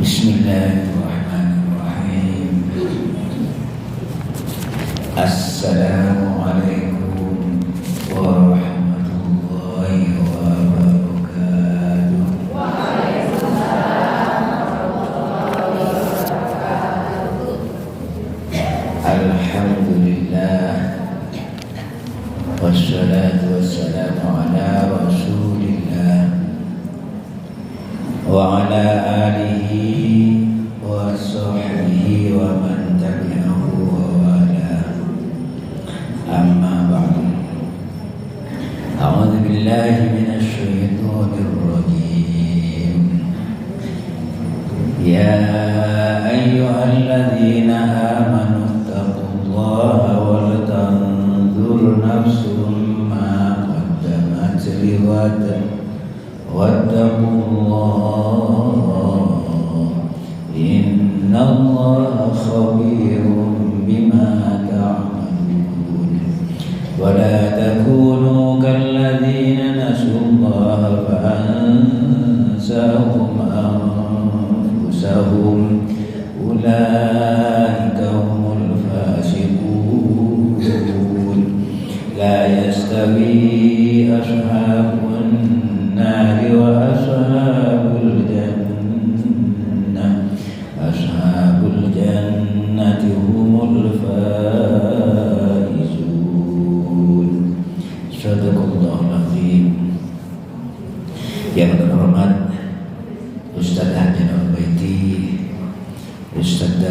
Bismillahirrahmanirrahim. Assalamualaikum warahmatullahi wabarakatuh. Alhamdulillah, wassalatu wassalamu ala rasulillah wa ala alihi wa sahbihi wa man tabi'ahu wa wala. Amma ba'du. A'udzu billahi minasy syaithanir rajim. Ya ayyuhalladzina amanu taqullaha wal tanzur nafsum ma qaddamat lighadin wattaqullah innallaha khabirum bima ta'malun. Wa la takunu kalladzina nasullaha fa ansahum anfusahum ulaika humul fasiqun. La yastawi ashabun nari wa ashabul jannah, ashabul jannati humul faizun. Sadaqallahul azim. Yang terhormat Ustaz Hajan Al-Baiti, Ustaz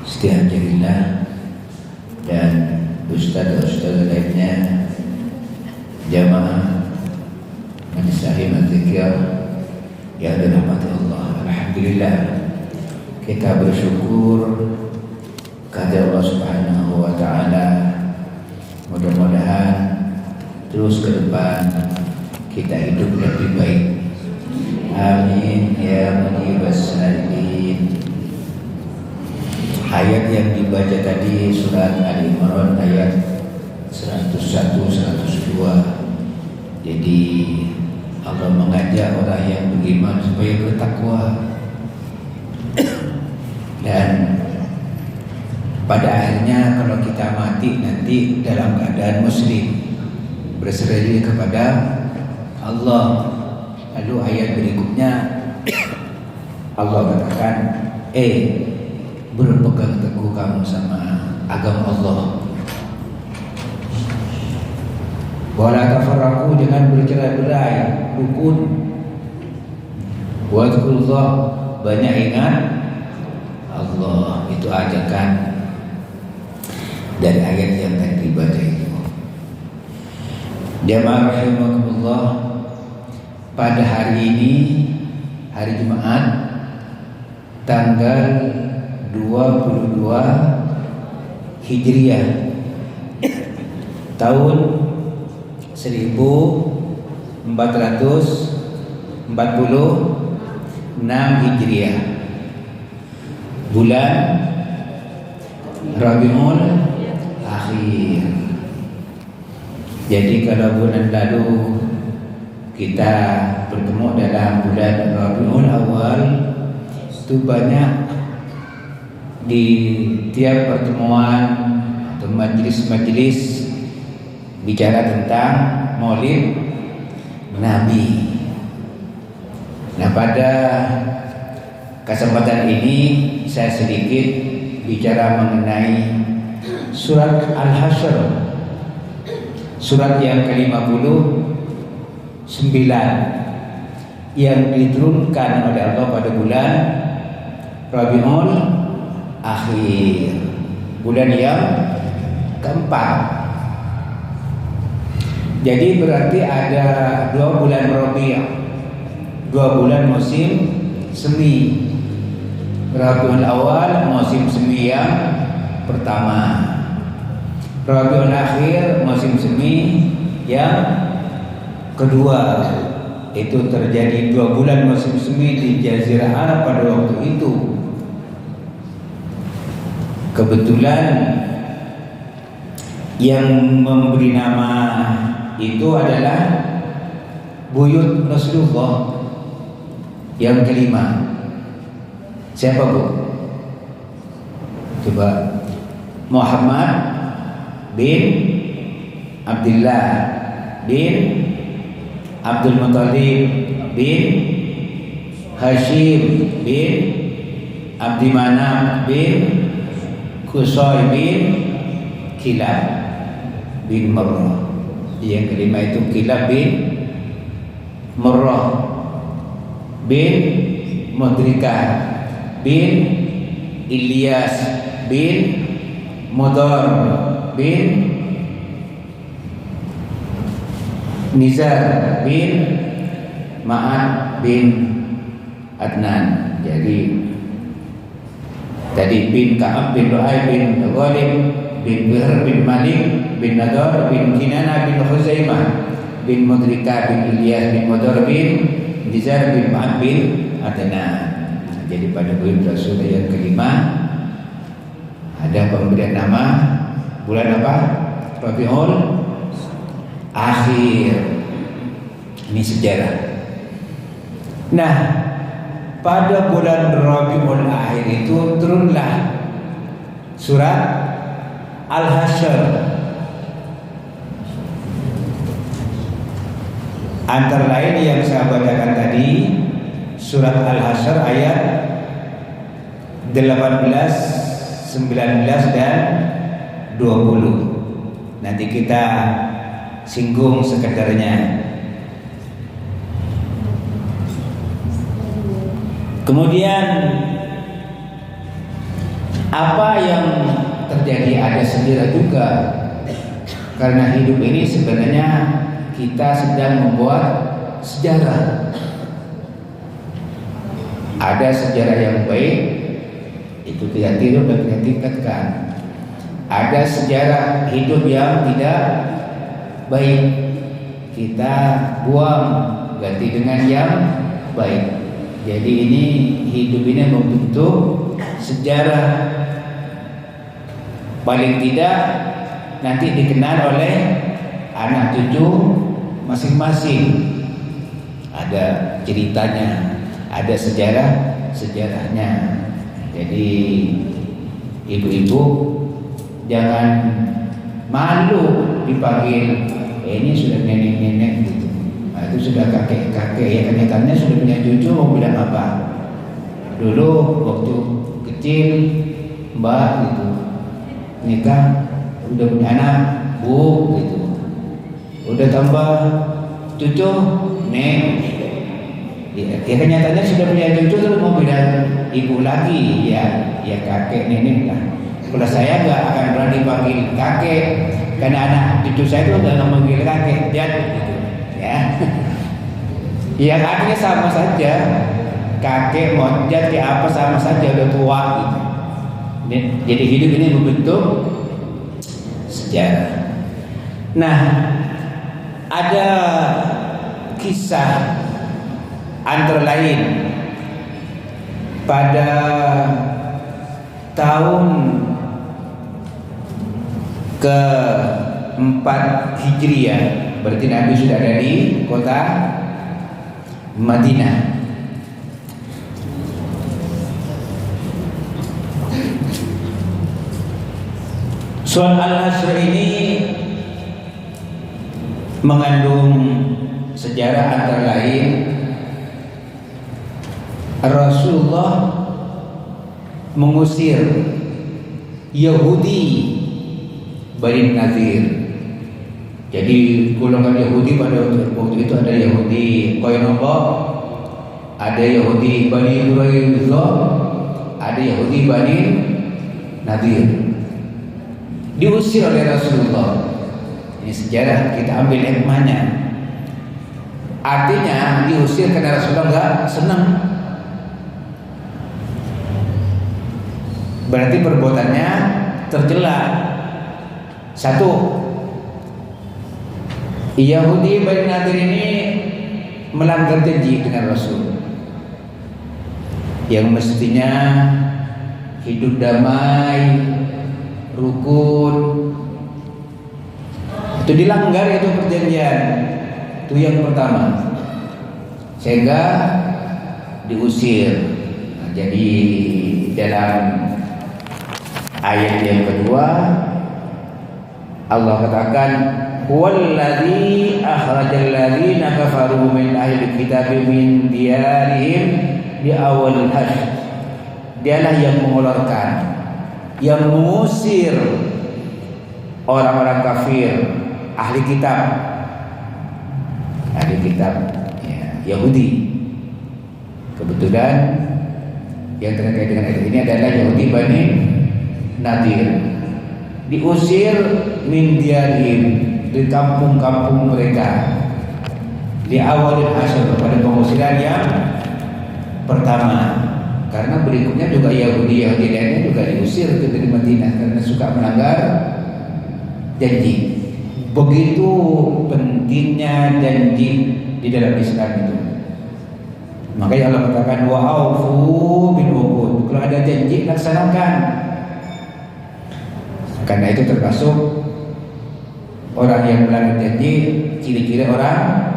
Istihajarillah, dan Ustaz-Ustaz lainnya, jamaah Majelis Ta'lim Al-Zikr yang dirahmati Allah. Alhamdulillah, kita bersyukur kepada Allah Subhanahu wa Ta'ala. Mudah-mudahan terus ke depan kita hidup lebih baik. Amin ya mujibas salihin. Ayat yang dibaca tadi surat Al-Imran ayat 101, 102. Jadi Allah mengajak orang yang beriman supaya bertakwa. Dan pada akhirnya kalau kita mati nanti dalam keadaan muslim, berserah diri kepada Allah. Lalu ayat berikutnya Allah katakan, berpegang teguh kamu sama agama Allah. Wala tafarraqu, jangan bercerai-berai, rukun. Wadhkurullah, banyak ingat Allah. Itu ajakan dari ayat yang tadi dibaca itu. Jamaah rahimakumullah, pada hari ini, hari Jumat, tanggal 22 Hijriah tahun 1446 Hijriah, bulan Rabiul Akhir. Jadi kalau bulan lalu kita bertemu dalam bulan Rabiul Awal, itu banyak di tiap pertemuan atau majelis-majelis bicara tentang Maulid Nabi. Nah, pada kesempatan ini saya sedikit bicara mengenai surat Al-Hasyr, surat yang ke-59 yang diturunkan oleh Allah pada bulan Rabiul Akhir, bulan yang keempat. Jadi berarti ada 2 bulan Rabi', 2 bulan musim semi. Rabiul Awal musim semi yang pertama, Rabiul Akhir musim semi yang kedua. Itu terjadi 2 bulan musim semi di Jazirah Arab pada waktu itu. Kebetulan yang memberi nama itu adalah buyut Rasulullah. Yang kelima, siapa Bu? Coba. Muhammad bin Abdullah bin Abdul Muttalib bin Hashim bin Abdi Manaf bin Qusay bin Kilab bin Murrah. Yang kelima itu Kilab bin Murrah bin Mudrikah bin Ilyas bin Mudar bin Nizar bin Ma'ad bin Adnan. Jadi tadi bin Ka'ab bin Lu'ay bin Ghalib bin Bihr bin Malik bin Nadar bin Kinana bin Khuzaimah bin Mudrika bin Ilyas bin Mudar bin Nizar bin Ma'ad bin Adnan. Jadi pada bulan Rasul yang kelima ada pemberian nama bulan apa? Rabiul Akhir. Ini sejarah. Nah, pada bulan Rabiul Akhir itu turunlah surat Al-Hasyr. Antara lain yang saya bacakan tadi, surat Al-Hasyr ayat 18, 19 dan 20. Nanti kita singgung sekedarnya. Kemudian apa yang terjadi, ada sejarah juga. Karena hidup ini sebenarnya kita sedang membuat sejarah. Ada sejarah yang baik, itu tidak tiru dan kita tingkatkan. Ada sejarah hidup yang tidak baik, kita buang, ganti dengan yang baik. Jadi ini hidup ini membentuk sejarah. Paling tidak nanti dikenal oleh anak cucu masing-masing. Ada ceritanya, ada sejarahnya. Jadi ibu-ibu jangan malu dipanggil ini sudah nenek-nenek gitu. Nah, itu sudah kakek-kakek, ya kenyataannya sudah punya cucu, mau bilang apa? Dulu waktu kecil mbak gitu, nikah udah punya anak bu gitu, udah tambah cucu neng. Ya kenyataannya sudah punya cucu terus mau bilang ibu lagi, ya kakek nenek lah. Kalau saya nggak akan berani panggil kakek, karena anak cucu saya itu udah memanggil kakek, jad gitu, ya. Ya artinya sama saja, kakek mau jad kayak apa sama saja, udah tua gitu. Jadi hidup ini membentuk sejarah. Nah, ada kisah antara lain pada tahun ke-4 Hijriah, berarti Nabi sudah ada di kota Madinah. Surat Al-Hasyr ini mengandung sejarah antara lain Rasulullah mengusir Yahudi Bani Nadir. Jadi golongan Yahudi pada waktu itu ada Yahudi Qainuqa, ada Yahudi Bani Quraidah, ada Yahudi Bani Nadir. Diusir oleh Rasulullah. Ini sejarah, kita ambil hikmahnya. Artinya diusir karena Rasulullah enggak senang. Berarti perbuatannya tercela. Satu, Yahudi Bani Nadir ini melanggar janji dengan Rasul yang mestinya hidup damai, rukun, itu dilanggar, itu perjanjian. Itu yang pertama. Sehingga diusir. Nah, jadi dalam ayat yang kedua Allah katakan huwallazi akhrajal ladzina kafaru min ahli kitab min diyarihim di awal hasyr. Dialah yang mengeluarkan, yang mengusir orang-orang kafir, ahli kitab ya, Yahudi. Kebetulan yang terkait dengan ayat ini adalah Yahudi Bani Nadir, diusir min diyarihim, di kampung-kampung mereka, di awal hasyr, pada pengusiran yang pertama. Karena berikutnya juga Yahudi lainnya juga diusir dari Madinah karena suka melanggar janji. Begitu pentingnya janji di dalam Islam itu. Makanya Allah katakan wa aufu bil uqud. Kalau ada janji laksanakan. Karena itu termasuk orang yang melanggar janji, ciri-ciri orang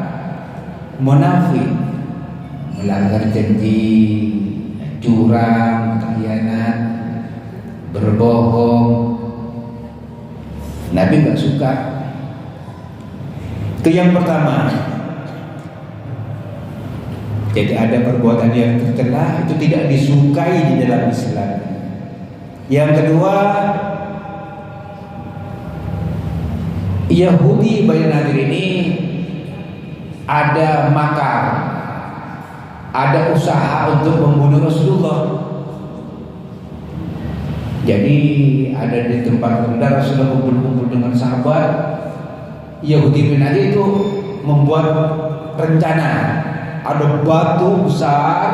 munafik, melanggar janji, curang, khianat, berbohong. Nabi nggak suka. Itu yang pertama. Jadi ada perbuatan yang tercela, itu tidak disukai di dalam Islam. Yang kedua, Yahudi Bani Nadir ini ada makar, ada usaha untuk membunuh Rasulullah. Jadi ada di tempat rendah Rasulullah kumpul-kumpul dengan sahabat. Yahudi Bani Nadir itu membuat rencana, ada batu besar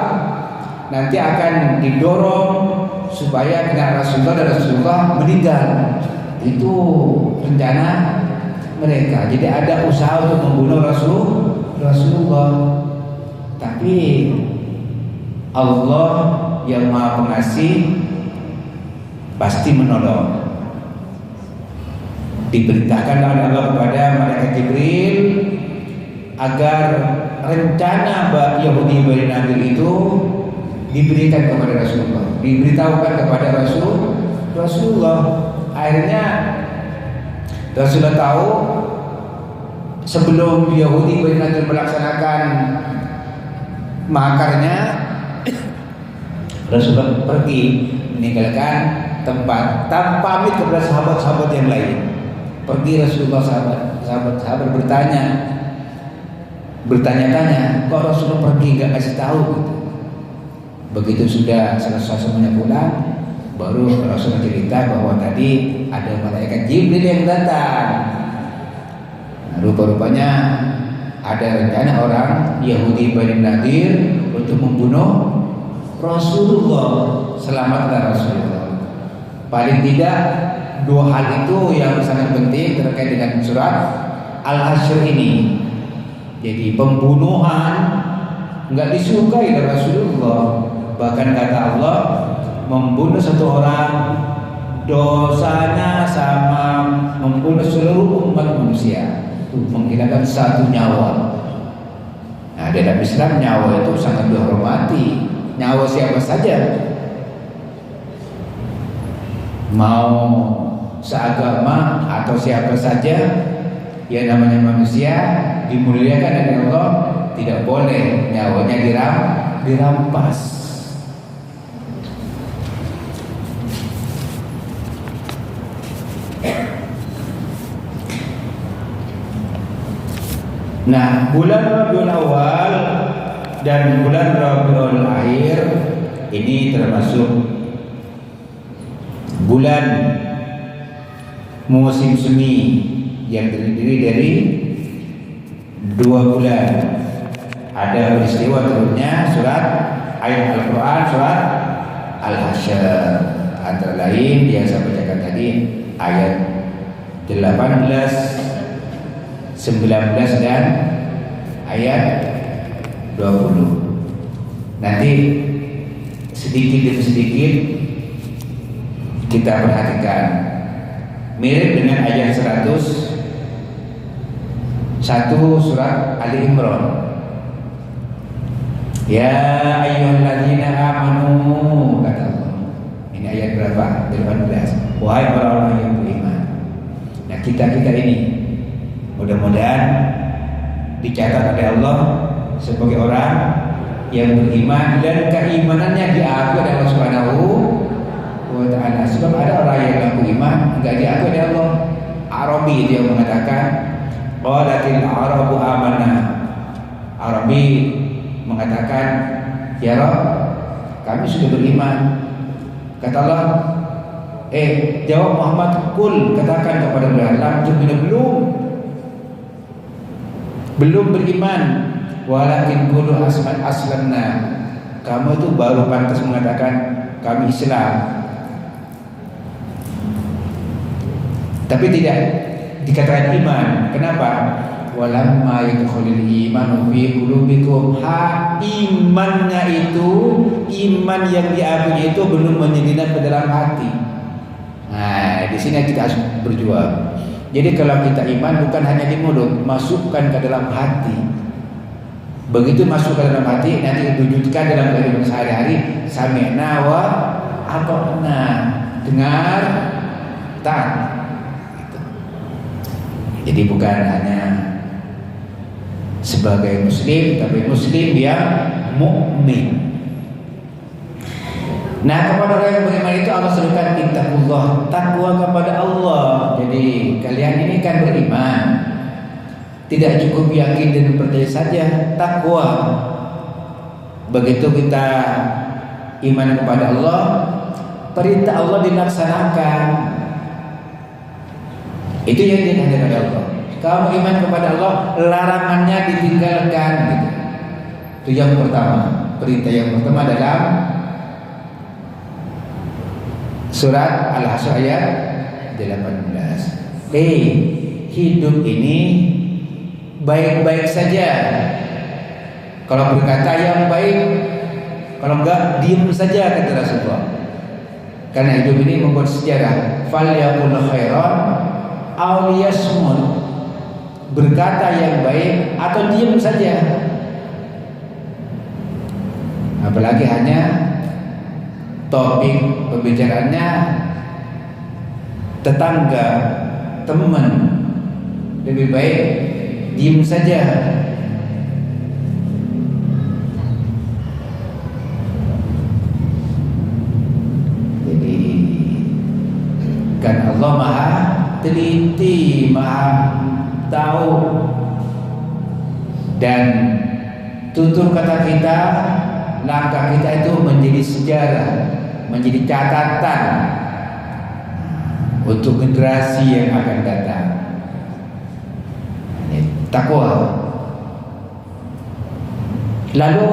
nanti akan didorong supaya kena Rasulullah dan Rasulullah meninggal. Itu rencana mereka. Jadi ada usaha untuk membunuh Rasulullah. Tapi Allah yang Maha Pengasih pasti menolong. Diberitakan oleh Allah kepada malaikat Jibril agar rencana Yahudi Bani Nadir itu diberikan kepada Rasulullah, diberitahukan kepada Rasulullah. Akhirnya Rasulullah tahu sebelum Yahudi Bani Nadir melaksanakan makarnya, Rasulullah pergi meninggalkan tempat tanpa pamit kepada sahabat-sahabat yang lain. Pergi Rasulullah, sahabat bertanya-tanya, kok Rasulullah pergi nggak kasih tahu gitu. Begitu sudah selesai semuanya pulang, baru Rasulullah cerita bahwa tadi ada malaikat Jibril yang datang. Nah, rupa-rupanya ada rencana orang Yahudi Bani Nadir untuk membunuh Rasulullah. Selamatlah Rasulullah. Paling tidak dua hal itu yang sangat penting terkait dengan surat Al-Hasyr ini. Jadi pembunuhan nggak disukai oleh Rasulullah. Bahkan kata Allah, membunuh satu orang dosanya sama membunuh seluruh umat manusia, menghilangkan satu nyawa. Nah, dalam Islam nyawa itu sangat dihormati. Nyawa siapa saja, mau seagama atau siapa saja yang namanya manusia dimuliakan oleh Allah, tidak boleh nyawanya dirampas. Nah, bulan Rabiul Awal dan bulan Rabiul Akhir ini termasuk bulan musim semi yang terdiri dari 2 bulan. Ada peristiwa turunnya surat ayat Al-Quran, surat Al-Hasyr. Antara lain yang saya bacakan tadi ayat 18, 19 dan ayat 20. Nanti sedikit demi sedikit kita perhatikan. Mirip dengan ayat 101 surat Ali Imran. Ya ayyuhalladzina amanu, kata Allah. Ini ayat berapa? 18. Wahai orang-orang yang beriman. Nah, kita ini mudah-mudahan dicatat oleh Allah sebagai orang yang beriman dan keimanannya diakui oleh Allah Subhanahu wa taala. Sebab ada orang yang mengaku iman enggak diakui oleh Allah. Arabi itu yang mengatakan qalatil arabu amanna. Arabi mengatakan, ya Rabb, kami sudah beriman. Kata Allah, jawab Muhammad, kul, katakan kepada mereka, lam tu'minu, belum beriman, walakin qulu aslamna. Kamu itu baru pantas mengatakan kami Islam. Tapi tidak dikatakan iman. Kenapa? Walamma yadkhulul imanu fi qulubikum. Imannya itu, iman yang diakui itu belum menyelinap ke dalam hati. Nah, di sini kita harus berjuang. Jadi kalau kita iman bukan hanya di mulut, masukkan ke dalam hati. Begitu masuk ke dalam hati, nanti diwujudkan dalam kehidupan sehari-hari. Sami'na wa ata'na, dengar, taat. Gitu. Jadi bukan hanya sebagai muslim, tapi muslim yang mukmin. Nah, kepada orang yang beriman itu Allah serukan ittaqullah, takwa kepada Allah. Jadi kalian ini kan beriman, tidak cukup yakin dan percaya saja, takwa. Begitu kita iman kepada Allah, perintah Allah dilaksanakan. Itu yang dikehendaki oleh Allah. Kamu iman kepada Allah, larangannya ditinggalkan, gitu. Itu yang pertama. Perintah yang pertama dalam surat Al-Hasyr ayat 18. Hidup ini baik-baik saja. Kalau berkata yang baik, kalau enggak diam saja, kata Rasulullah. Karena hidup ini membuat sejarah. Falyaqul khairan aw liyasmut. Berkata yang baik atau diam saja. Apalagi hanya topik pembicaraannya tetangga, teman, lebih baik diam saja. Jadi kan Allah Maha teliti, Maha tahu, dan tutur kata kita, langkah kita itu menjadi sejarah, menjadi catatan untuk generasi yang akan datang. Takwa. Lalu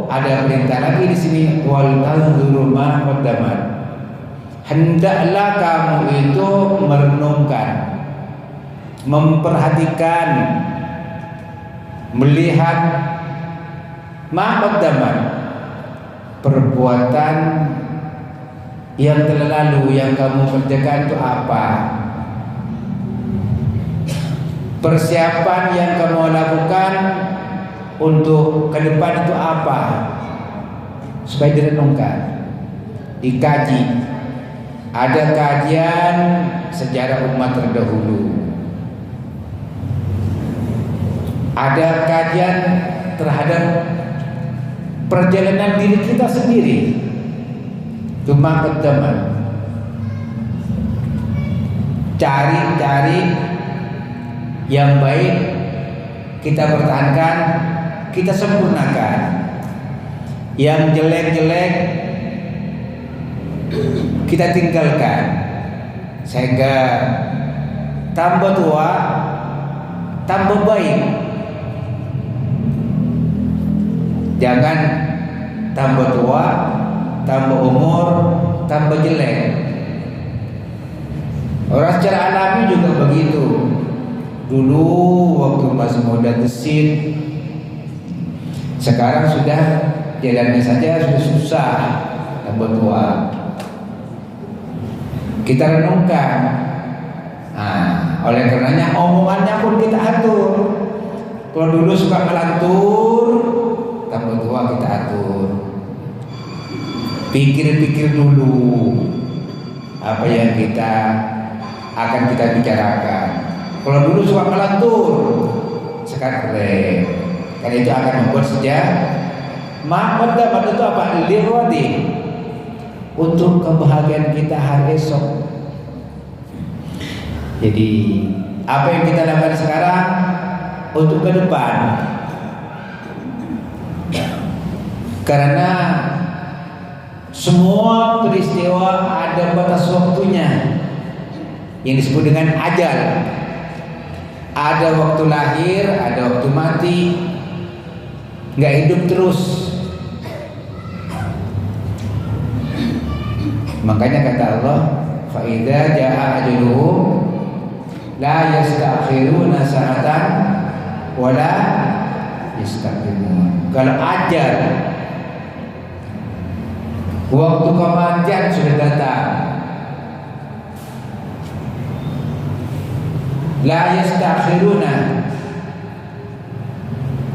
ada perintah lagi di sini, wal tanzuru ma qaddamat. Hendaklah kamu itu merenungkan, memperhatikan, melihat ma qaddamat, perbuatan yang telah lalu yang kamu kerjakan itu apa? Persiapan yang kamu lakukan untuk ke depan itu apa? Supaya direnungkan, dikaji. Ada kajian sejarah umat terdahulu, ada kajian terhadap perjalanan diri kita sendiri. Cuma teman, cari yang baik, kita pertahankan, kita sempurnakan. Yang jelek-jelek kita tinggalkan, sehingga tambah tua tambah baik. Jangan tambah tua, tambah umur, tambah jelek. Orang secara alami juga begitu. Dulu waktu masih muda gesit, sekarang sudah jalannya saja sudah susah, tambah tua. Kita renungkan. Nah, oleh karenanya omongannya pun kita atur. Kalau dulu suka melantur, tambah tua kita atur. Pikir-pikir dulu apa yang akan kita bicarakan. Kalau dulu suka ngelantur, sekarang keren. Karena itu akan membuat pada itu apa? Lirwadi, untuk kebahagiaan kita hari esok. Jadi apa yang kita lakukan sekarang untuk ke depan. Karena semua peristiwa ada batas waktunya yang disebut dengan ajal. Ada waktu lahir, ada waktu mati. Nggak hidup terus. Makanya kata Allah, fa idza jaa ajaluhum la yastakhiruna sa'atan wa la yastaqdimun. Kalau ajal, waktu kematian sudah datang, la yastakhiruna,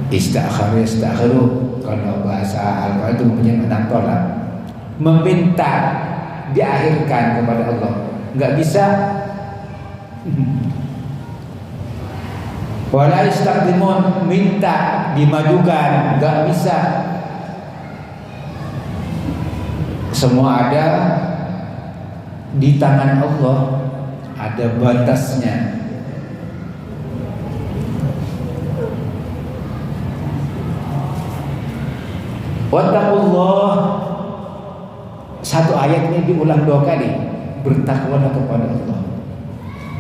istakhiru kalau bahasa Al-Quran itu punya makna tolak, meminta diakhirkan kepada Allah, nggak bisa. Wala istaqdimun, minta dimajukan, nggak bisa. Semua ada di tangan Allah, ada batasnya. Wattaqullah, satu ayat ini diulang 2 kali. Bertakwalah kepada Allah,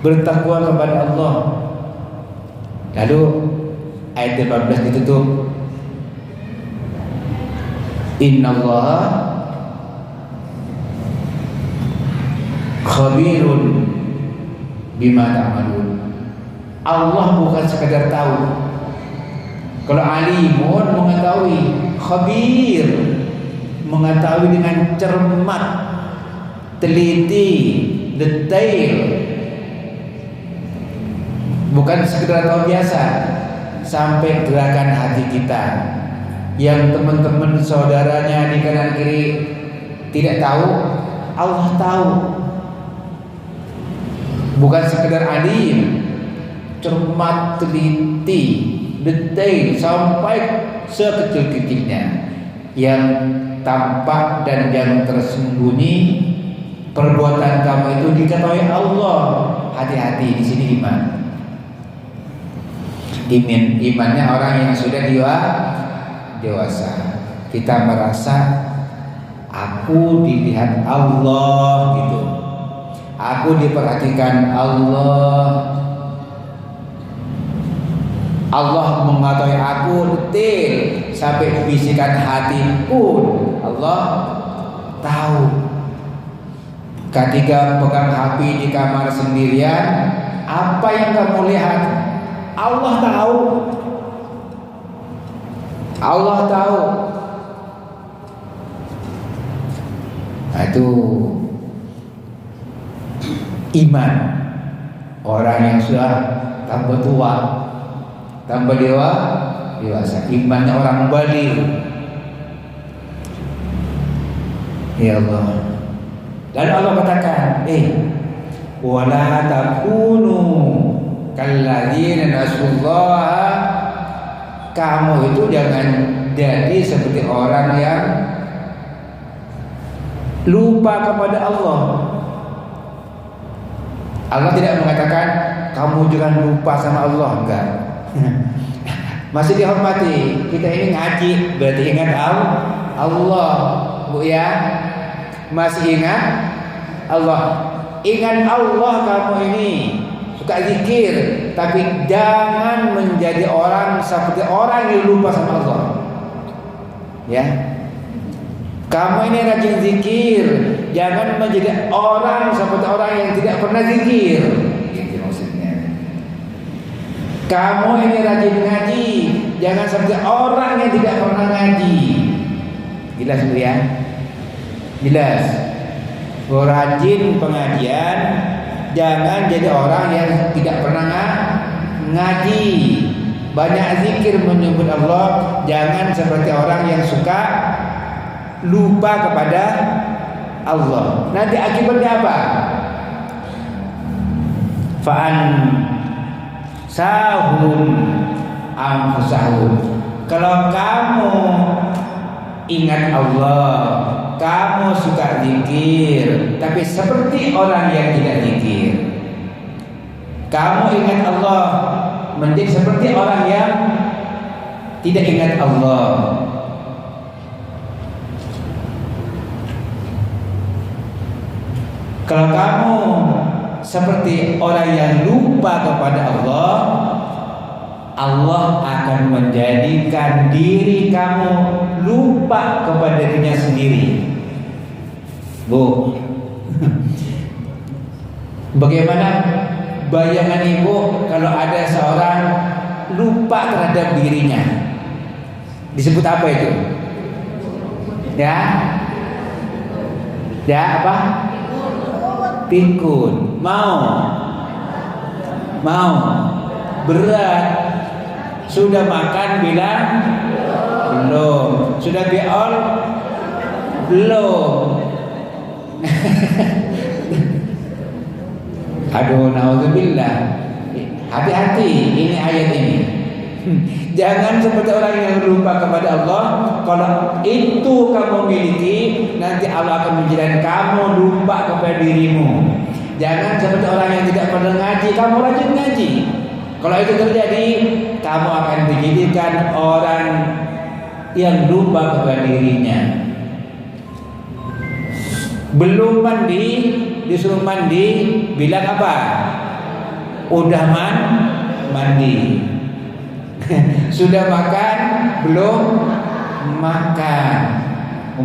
bertakwa kepada Allah. Lalu ayat 15 ditutup, innallaha khabirun bima ta'malun. Allah bukan sekadar tahu. Kalau alimun mengetahui, khabir mengetahui dengan cermat, teliti, detail. Bukan sekedar tahu biasa, sampai gerakan hati kita yang teman-teman saudaranya di kanan kiri tidak tahu, Allah tahu. Bukan sekedar alim, cermat, teliti, detail sampai sekecil-kecilnya. Yang tampak dan yang tersembunyi perbuatan kamu itu diketahui Allah. Hati-hati, di sini iman. Imannya orang yang sudah dewasa. Kita merasa aku dilihat Allah gitu. Aku diperhatikan Allah. Allah mengetahui aku detail sampai bisikan hati pun Allah tahu. Ketika pegang HP di kamar sendirian, apa yang kamu lihat? Allah tahu. Allah tahu. Nah, itu iman orang yang sudah tambah tua, tambah dewasa. Imannya orang baligh. Ya Allah. Lalu Allah katakan, wala takunu kalladzina nasullaha. Kamu itu jangan jadi seperti orang yang lupa kepada Allah. Allah tidak mengatakan kamu jangan lupa sama Allah, enggak. Masih dihormati. Kita ini ngaji berarti ingat Allah, Bu ya. Masih ingat Allah. Ingat Allah kamu ini. Suka zikir, tapi jangan menjadi orang seperti orang yang lupa sama Allah. Ya. Kamu ini rajin zikir, jangan menjadi orang seperti orang yang tidak pernah zikir. Itu maksudnya. Kamu ini rajin ngaji, jangan seperti orang yang tidak pernah ngaji. Jelas Bu ya? Jelas. Rajin pengajian, jangan jadi orang yang tidak pernah ngaji. banyak zikir menyebut Allah. Jangan seperti orang yang suka lupa kepada Allah. Nanti akibatnya apa? Fa'an sahum anfusahum. Kalau kamu ingat Allah, kamu suka zikir, tapi seperti orang yang tidak zikir. Kamu ingat Allah, menjadi seperti orang yang tidak ingat Allah. Kalau kamu seperti orang yang lupa kepada Allah, Allah akan menjadikan diri kamu lupa kepada dirinya sendiri. Bu, bagaimana bayangan ibu kalau ada seorang lupa terhadap dirinya? Disebut apa itu? Ya? Ya apa? Pikun. Mau berat. Sudah makan bilang belum. Sudah beol belum. Aduh, naudzubillah. Hati-hati ini ayat ini. Jangan seperti orang yang lupa kepada Allah. Kalau itu kamu miliki, nanti Allah akan menjadikan kamu lupa kepada dirimu. Jangan seperti orang yang tidak pernah ngaji, kamu rajin ngaji. Kalau itu terjadi, kamu akan dijadikan orang yang lupa kepada dirinya. Belum mandi, disuruh mandi, bilang apa? Udah mandi. Sudah makan, belum makan.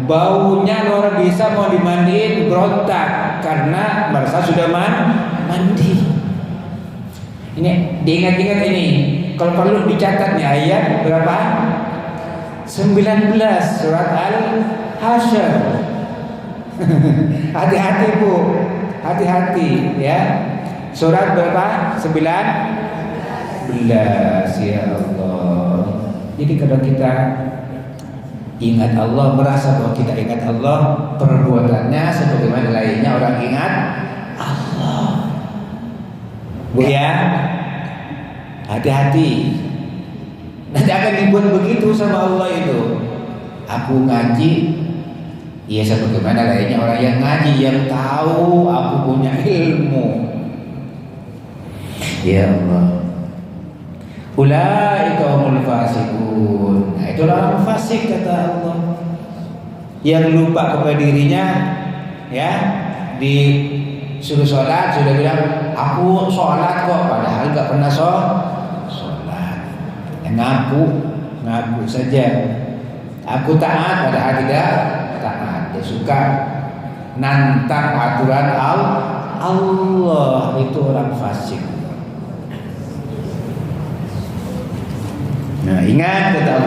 Baunya luar biasa, mau dimandiin berontak karena merasa sudah mandi. Ini diingat-ingat ini. Kalau perlu dicatat nih ayat berapa? 19 surat Al-Hasyr. Hati-hati Bu, hati-hati ya. Surat berapa? 19 ya Allah. Jadi kalau kita ingat Allah, merasa bahwa kita ingat Allah, perbuatannya sebagaimana lainnya orang ingat Allah. Bu ya, hati-hati. Nanti akan dibuat begitu sama Allah itu. Aku ngaji, ya sebagaimana lainnya orang yang ngaji, yang tahu aku punya ilmu. Ya Allah. Ulaika humul fasiqun. Nah, itulah orang fasik kata Allah. Yang lupa kepada dirinya, ya, disuruh sholat sudah bilang aku sholat kok, padahal nggak pernah sholat. Ya, ngaku saja. Aku taat padahal tidak taat. Dia suka nantang aturan Allah. Itu orang fasik. Nah, ingat kata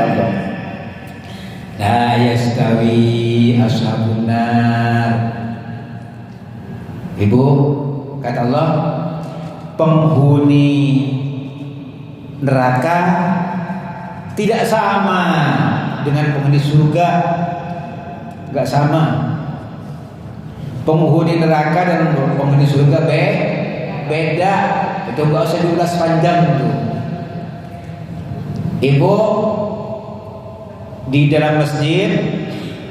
Allah. La yastawi ashabun nar. Ibu, kata Allah, penghuni neraka tidak sama dengan penghuni surga. Enggak sama. Penghuni neraka dan penghuni surga beda. Itu enggak usah diulas panjang itu. Ibu di dalam masjid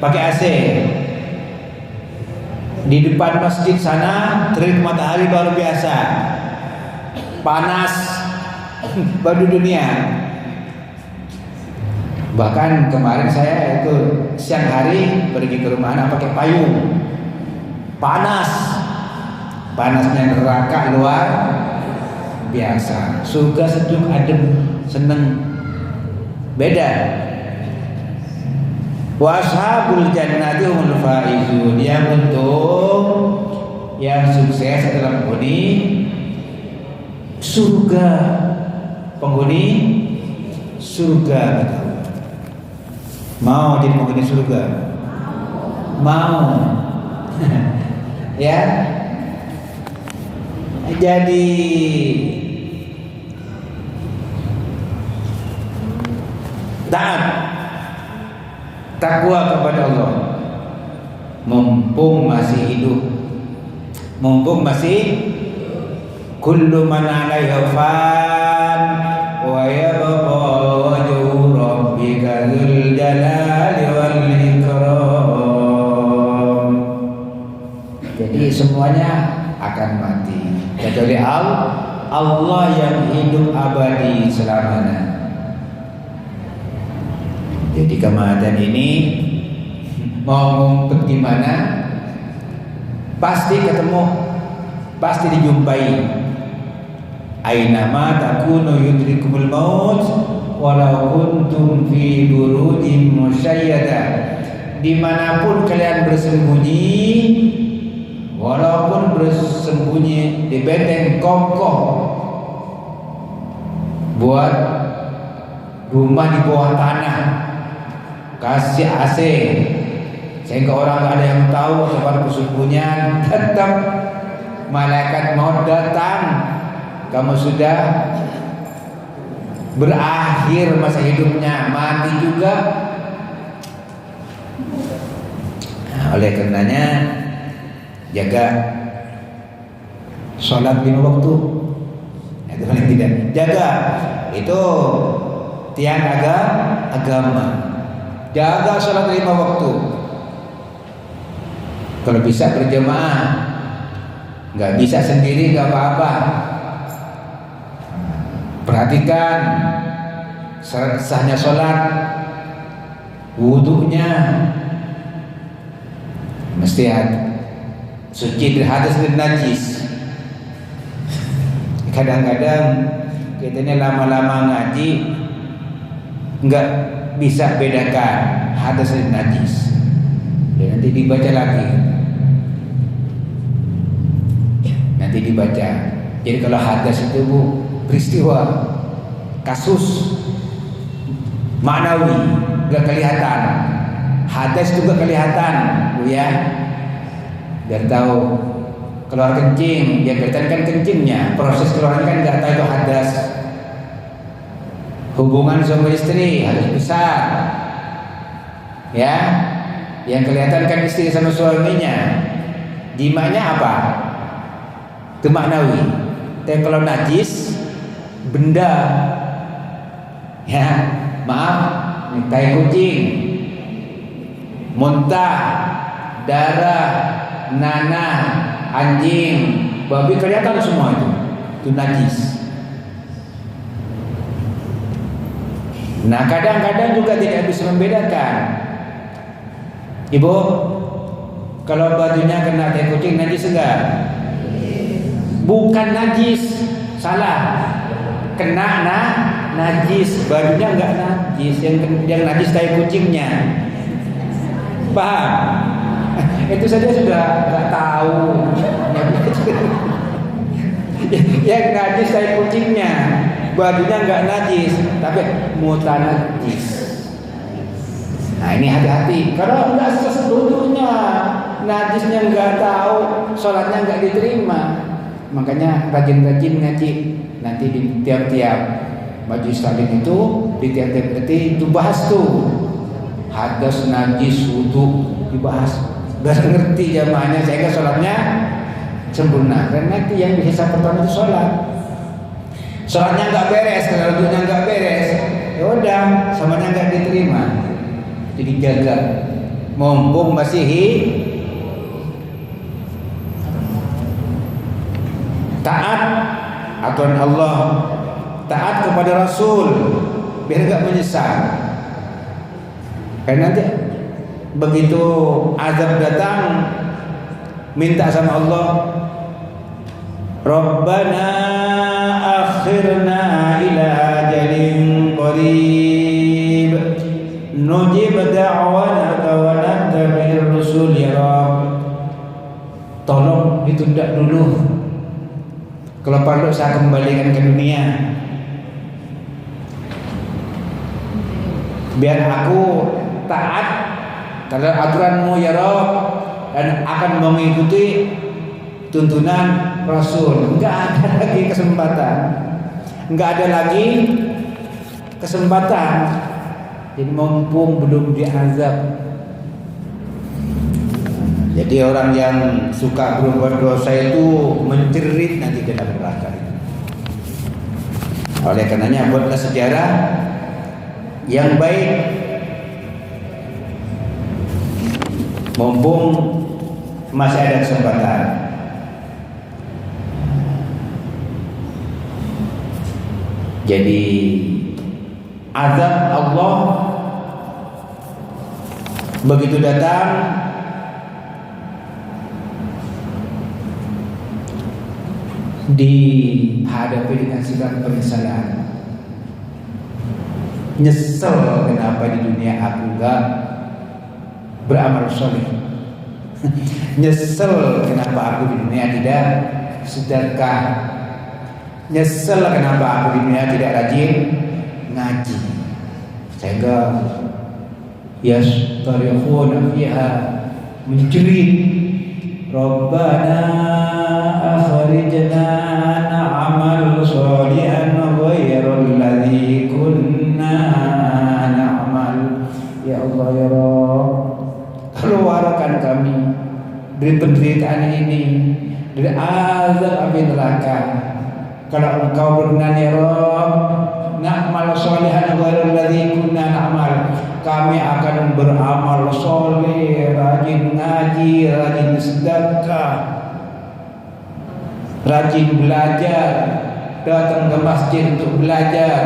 pakai AC, di depan masjid sana terik matahari luar biasa, panas baru dunia. Bahkan kemarin saya itu siang hari pergi ke rumah anak pakai payung, panasnya neraka luar biasa. Surga sejuk adem, seneng. Beda. Wa ashabul jannati humul faizun. Yang untung, yang sukses adalah penghuni surga. Penghuni surga. Mau jadi penghuni surga? Mau. Ya. Jadi taat, takwa kepada Allah. Mumpung masih hidup, mumpung masih kullu man 'alaiha fan wa yabqa wajhu rabbika dzul jalali wal ikram. Jadi semuanya akan mati kecuali Allah yang hidup abadi selamanya. Jadi kematian ini mau ngumpet di mana, pasti ketemu, pasti dijumpai. Ainama takunu yudrikumul maut walau kuntum fi burujin musyayyada. Dimanapun kalian bersembunyi, walaupun bersembunyi di benteng kokoh, buat rumah di bawah tanah, kasih AC sehingga orang gak ada yang tahu tempat persembunyian, tetap malaikat maut datang. Kamu sudah berakhir masa hidupnya, mati juga. Nah, oleh karenanya jaga sholat 5 waktu. Itu paling tidak. Jaga itu tiang agama. Jaga sholat 5 waktu. Kalau bisa berjamaah, nggak bisa sendiri nggak apa-apa. Perhatikan sahnya sholat, wudhunya mesti suci dari hadas dan najis. Kadang-kadang kita ini lama-lama ngaji nggak bisa bedakan hadas dan najis. Dan nanti dibaca lagi. Nanti dibaca. Jadi kalau hadas itu peristiwa, kasus maknawi, nggak kelihatan. Hadas juga kelihatan, Bu ya. Biar tahu keluar kencing, ya kelihatan kan kencingnya. Proses keluarnya kan nggak tahu itu hadas. Hubungan suami istri harus besar, ya. Yang kelihatan kan istri sama suaminya. Jimanya apa? Itu maknawi. Tapi kalau najis, benda, ya maaf, tai kucing, muntah, darah, nanah, anjing, babi, kelihatan semua itu najis. Nah kadang-kadang juga tidak bisa membedakan. Ibu, kalau bajunya kena tai kucing najis enggak? Bukan najis, salah. Kena najis, bajunya enggak najis, yang najis tai kucingnya. Paham? Itu saja sudah enggak tahu. Yang najis tai kucingnya, bajunya enggak najis, tapi mutan najis. Nah ini hati-hati. Kalau enggak sesudahnya, najisnya enggak tahu, sholatnya enggak diterima. Makanya rajin-rajin ngaji. Nanti di tiap-tiap majelis taklim itu, di tiap-tiap detik itu bahas tuh hadas, najis, wudu dibahas. Biar ngerti jamaahnya sehingga sholatnya sempurna. Dan nanti yang bisa pertama itu sholat. Sholatnya nggak beres, kalau wudunya nggak beres, ya udah, samanya nggak diterima. Jadi jaga, mumpung masih taat aturan Allah, taat kepada Rasul, biar gak menyesal. Karena nanti begitu azab datang, minta sama Allah, Rabbana akhirna ila ajalin qarib nujib da'wanaka wa nattabi'ir rusul ya Rabb. Tolong ditunda dulu. Kalau perlu saya kembalikan ke dunia, biar aku taat terhadap aturanmu ya Rabb, dan akan mengikuti tuntunan Rasul. Enggak ada lagi kesempatan, enggak ada lagi kesempatan. Jadi mumpung belum diazab. Jadi orang yang suka berbuat dosa itu menjerit nanti kena neraka. Oleh karenanya buatlah sejarah yang baik, mumpung masih ada kesempatan. Jadi azab Allah begitu datang, dihadapi dengan sikap penyesalan. Nyesel kenapa di dunia aku enggak beramal soleh. Nyesel kenapa aku di dunia tidak sedekah. Nyesel kenapa aku di dunia tidak rajin ngaji. Sehingga yastarikhuna fiha, menjerit, Rabbana akhrijna na'mal sholihan ghairal ladzi kunna na'mal. Ya Allah ya Rabb, keluarkan kami dari penderitaan ini, dari azab api neraka. Kalau Engkau berkenan ya Rabb, na'mal sholihan ghairal ladzi kunna na'mal, kami akan beramal soleh, rajin ngaji, rajin sedekah, rajin belajar, datang ke masjid untuk belajar.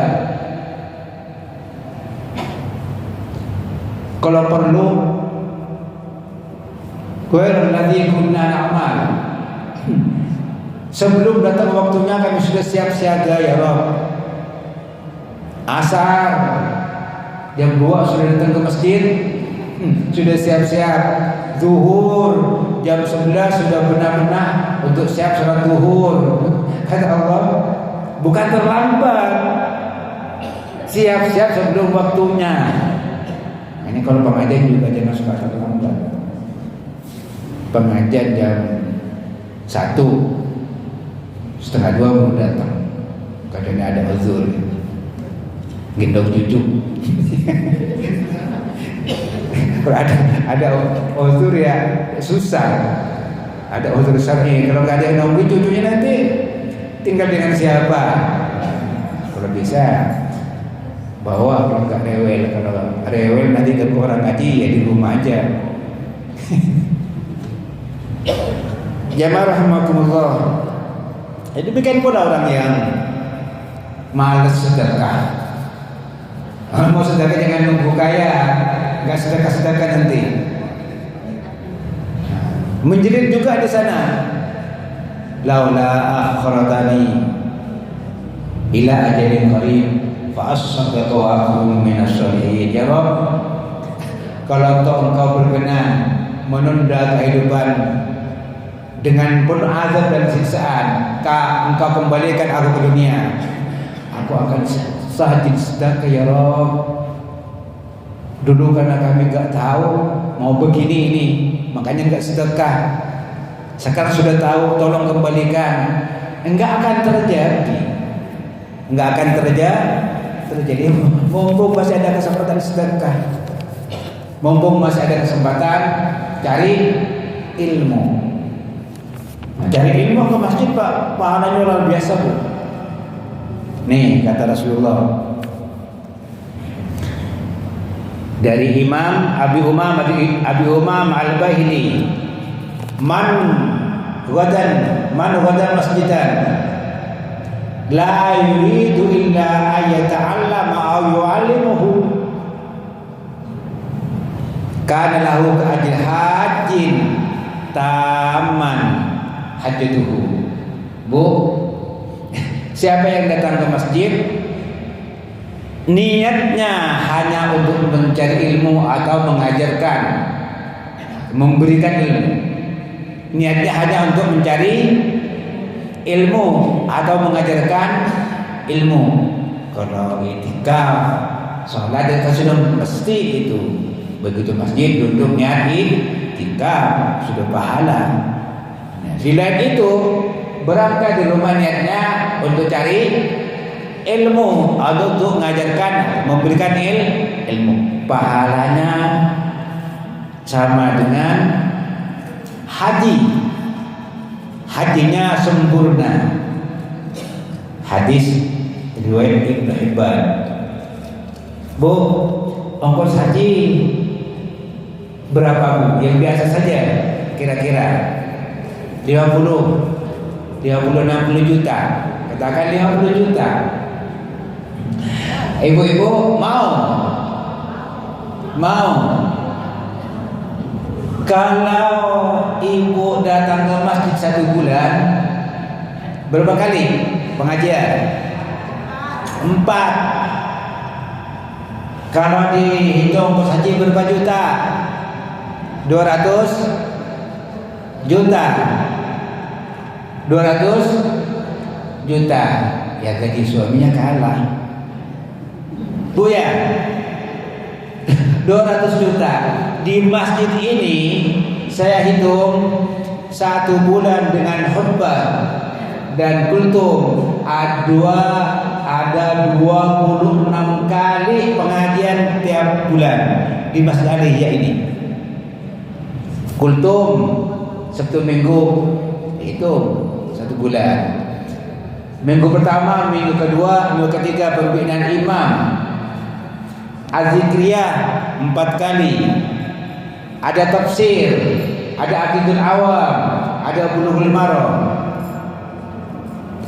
Kalau perlu, ghairul ladzi kunna na'mal, sebelum datang waktunya kami sudah siap siaga ya Rabb. Asar jam 2 sudah datang ke masjid, sudah siap-siap. Zuhur jam 11 sudah benar-benar untuk siap salat zuhur. Kata Allah, bukan terlambat, siap-siap sebelum waktunya. Ini kalau pengajian juga jangan suka terlambat. Pengajian jam 1, setengah 2 baru datang, kadang ada uzur, gendong cucu. Kalau ada uzur ya susah, ada uzur syar'i. Kalau nggak ada yang nungguin cucunya nanti tinggal dengan siapa? Kalau bisa bawa, kalau nggak rewel. Kalau rewel nanti ke orang ngaji ya di rumah aja. Jamaah rahimakumullah. Jadi bikin pula orang yang malas sedekah. Kalau mau sedekah jangan nunggu kaya, nggak sedekah nanti. Menjerit juga di sana. Laula akhiratani ila ajalin qarib fa as-sadaqu wa akun minas sholihin. Ya Rabb, kalau Engkau berkenan menunda kehidupan dengan penuh azab dan siksaan, Engkau kembalikan aku ke dunia, aku akan rajin sedekah ya Rabb. Dulu karena kami enggak tahu mau begini ini, makanya enggak sedekah. Sekarang sudah tahu, tolong kembalikan. Enggak akan terjadi. Enggak akan terjadi. Mumpung masih ada kesempatan sedekah, mumpung masih ada kesempatan cari ilmu. Cari ilmu ke masjid Pak, pahalanya luar biasa Bu. Nih kata Rasulullah dari Imam Abi Umam Al-Bahili, man ghadan masjidan la yuridu illa ayata'allama aw yu'allimuhu kana lahu ka'ajil hajjin taman hajjatuhu. Bu, siapa yang datang ke masjid niatnya hanya untuk mencari ilmu atau mengajarkan, memberikan ilmu, niatnya hanya untuk mencari ilmu atau mengajarkan ilmu. Kalau itikaf, sholat dan sudah mesti itu. Begitu masjid duduk niat itikaf sudah pahala. Nah, selain itu berangkat di rumah niatnya untuk cari ilmu atau untuk mengajarkan, memberikan ilmu. Pahalanya sama dengan haji. Hajinya sempurna. Hadis riwayat Ibnu Hibban. Bu, ongkos haji berapa Bu? Yang biasa saja kira-kira 50, 60 juta. Katakan 50 juta. Ibu-ibu mau? Kalau ibu datang ke masjid 1 bulan, berapa kali pengajian? 4. Kalau dihitung ongkos haji berapa juta? 200 juta. 200 juta. Ya gaji suaminya kalah. Bu ya, 200 juta. Di masjid ini saya hitung 1 bulan dengan khutbah dan kultum ada 26 kali pengajian tiap bulan di Masjid Aliyah ini. Kultum Sabtu Minggu itu 1 bulan. Minggu pertama, minggu kedua, minggu ketiga pembinaan imam. Az-zikriyah 4 kali. Ada tafsir, ada aqidul awam, ada bulughul maram.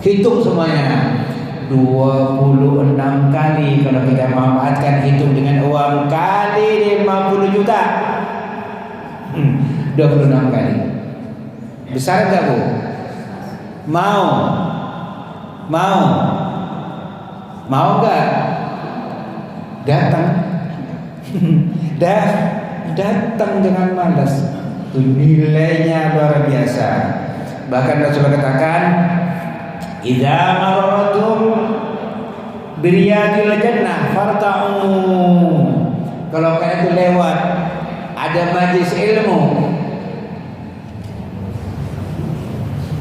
Hitung semuanya 26 kali. Kalau kita manfaatkan, hitung dengan uang kali 50 juta. 26 kali. Besar enggak Bu? Mau enggak? Datang. Datang dengan malas. Itu nilainya luar biasa. Bahkan Rasulullah katakan, idza marartum biriyadil jannah farta'u. Kalau kalian itu lewat ada majlis ilmu,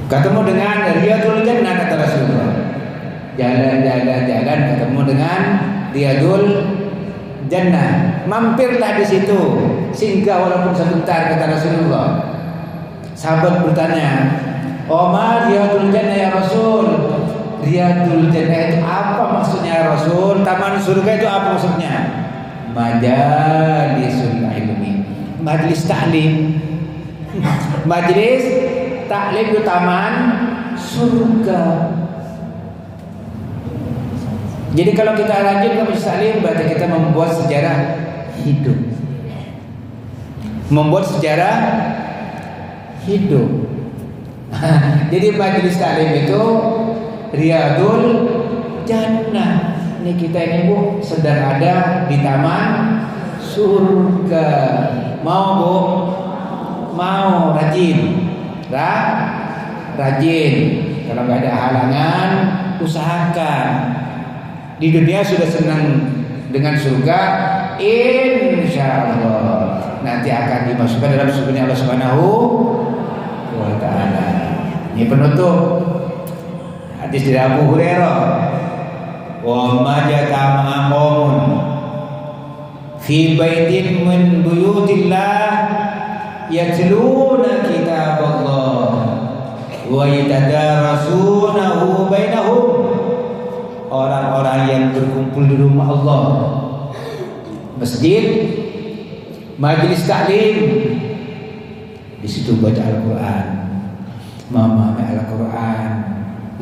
ketemu dengan riyadul jannah, kata Rasulullah. Jalan ketemu dengan riyadul jannah, mampirlah di situ, singgah walaupun sebentar, kata Rasulullah. Sahabat bertanya, "Oma riyadul jannah ya Rasul?" Riyadul jannah itu apa maksudnya ya Rasul? Taman surga itu apa maksudnya? Majalisul ilmi, majlis taklim. Majlis taklim itu taman surga. Jadi kalau kita rajin ke majlis taklim, berarti kita membuat sejarah hidup. Membuat sejarah hidup. Jadi majlis taklim itu riyadul jannah. Ini kita ini Bu sedang ada di taman surga. Mau Bu? Mau, rajin. Rajin. Kalau nggak ada halangan, usahakan. Di dunia sudah senang dengan surga, insya Allah nanti akan dimasukkan dalam surga Allah Subhanahu wa Ta'ala. Ini penutup hadis dari Abu Hurairah. Wa majatama qaumun fi baitin min buyutillah yatluna kitaballah wa yatadarasunahu bainahum. Orang-orang yang berkumpul di rumah Allah, masjid, majlis taklim, di situ baca Al-Quran, memahami Al-Quran,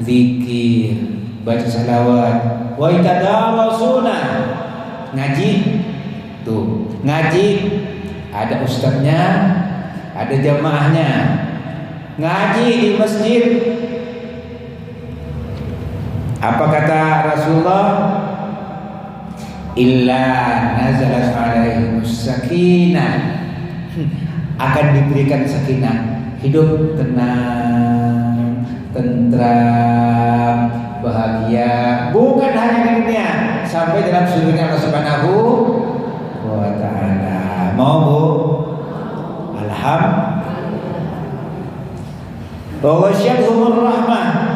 zikir, baca salawat, wa yatadarasuna, ngaji, tuh ngaji, ada ustadznya, ada jamaahnya, ngaji di masjid. Apa kata Rasulullah? Illa nazalat alaihi sakinah, akan diberikan sakinah, hidup tenang, tentram, bahagia, bukan hanya di dunia, sampai dalam surga Allah Subhanahu wa Ta'ala. Mau Bu? Alhamdulillah. Wa wasyadhumur rahmah,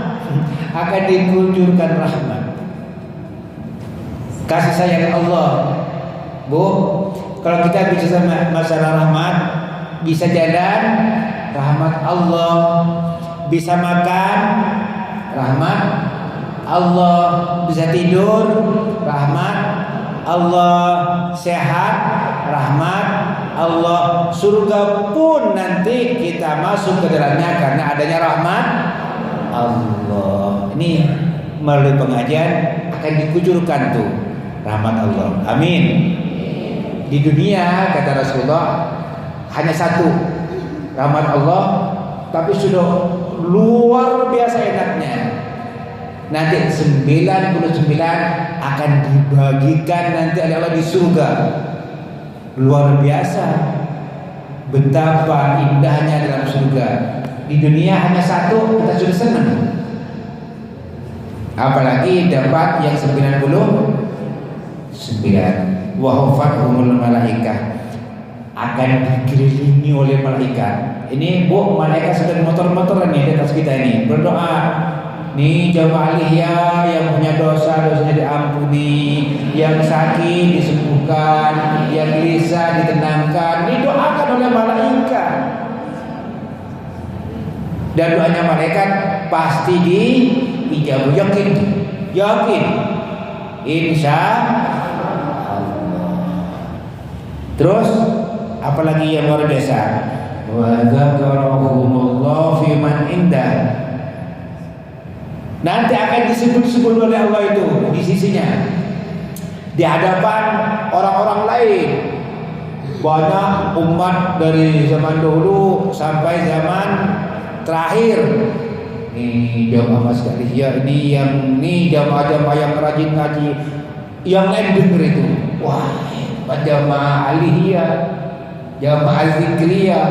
akan dikucurkan rahmat, kasih sayang Allah Bu, kalau kita bicara masalah rahmat, bisa jalan, rahmat Allah, bisa makan, rahmat Allah, bisa tidur, rahmat Allah, sehat, rahmat Allah, surga pun nanti kita masuk ke dalamnya karena adanya rahmat Allah. Ini melalui pengajian akan dikucurkan tuh rahmat Allah. Amin. Di dunia kata Rasulullah hanya satu rahmat Allah, tapi sudah luar biasa enaknya. Nanti 99 akan dibagikan nanti oleh Allah di surga. Luar biasa betapa indahnya dalam surga. Di dunia hanya satu, kita sudah senang. Apalagi dapat yang 99. Wa hufathumul malaikah, akan dikelilingi oleh malaikat. Ini Bu, malaikat sudah motor-motoran nih di atas kita ini. Berdoa, nih jamaah aliyah yang punya dosa-dosanya diampuni, yang sakit disembuhkan, yang gelisah ditenangkan. Didoakan oleh malaikat. Dan doanya malaikat pasti diijabah. Yakin. Insya Allah. Terus apalagi yang luar biasa? Wa dzakarahumullah fi man indah. Nanti akan disebut-sebut oleh Allah itu di sisinya, di hadapan orang-orang lain. Banyak umat dari zaman dahulu sampai zaman terakhir. Ini jamaah sekalian, ini jamaah-jamaah yang rajin ngaji, yang lain dengar itu. Wah, jamaah aliyah, jamaah zikriyah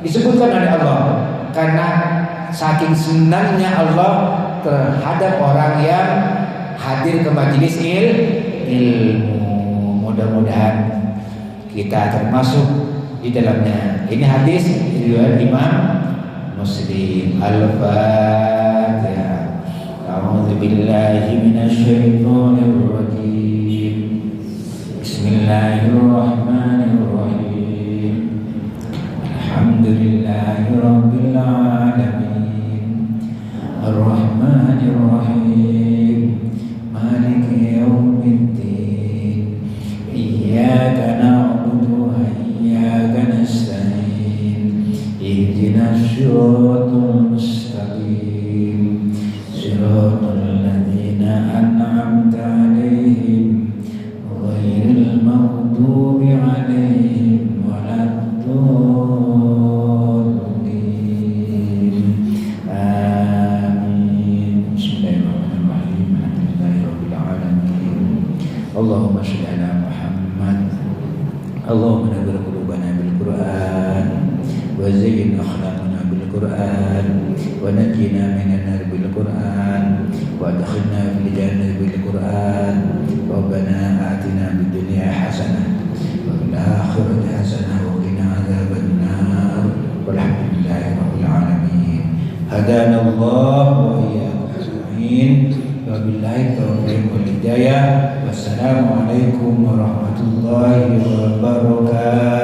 disebutkan oleh Allah karena saking senangnya Allah terhadap orang yang hadir ke majelis ilmu. Mudah-mudahan kita termasuk di dalamnya. Ini hadis riwayat Imam Muslim. Al-Fatihah. A'udzu billahi minasy syaithanir rajim. Bismillahirrahmanirrahim. Alhamdulillahirabbil alamin. Ar-Rahmanir-Rahim. Maliki yaumiddin. Iyyaka na'budu wa iyyaka nasta'in. Ihdinas siratal mustaqim. Siratal ladzina an'amta 'alaihim ghairil maghdubi 'alaihim waladdallin. Amin. Bismillahirrahmanirrahim. Alhamdulillahirabbil alamin. Allahumma shalli ala Muhammad. Allahumma nawwir qulubana bil Qur'an wa zayyin akhlaqana bil Qur'an wa najjina minan nar bil Qur'an wa adkhilna fil jannati bil Qur'an. Rabbana atina fid dunya hasanah wa fil akhirati hasanah wa qina adzabannar. Walhamdulillahi rabbil alamin. Hadana Allah wa iyyakum ajma'in. Wabillahi taufiq wal hidayah. Wassalamualaikum warahmatullahi wabarakatuh.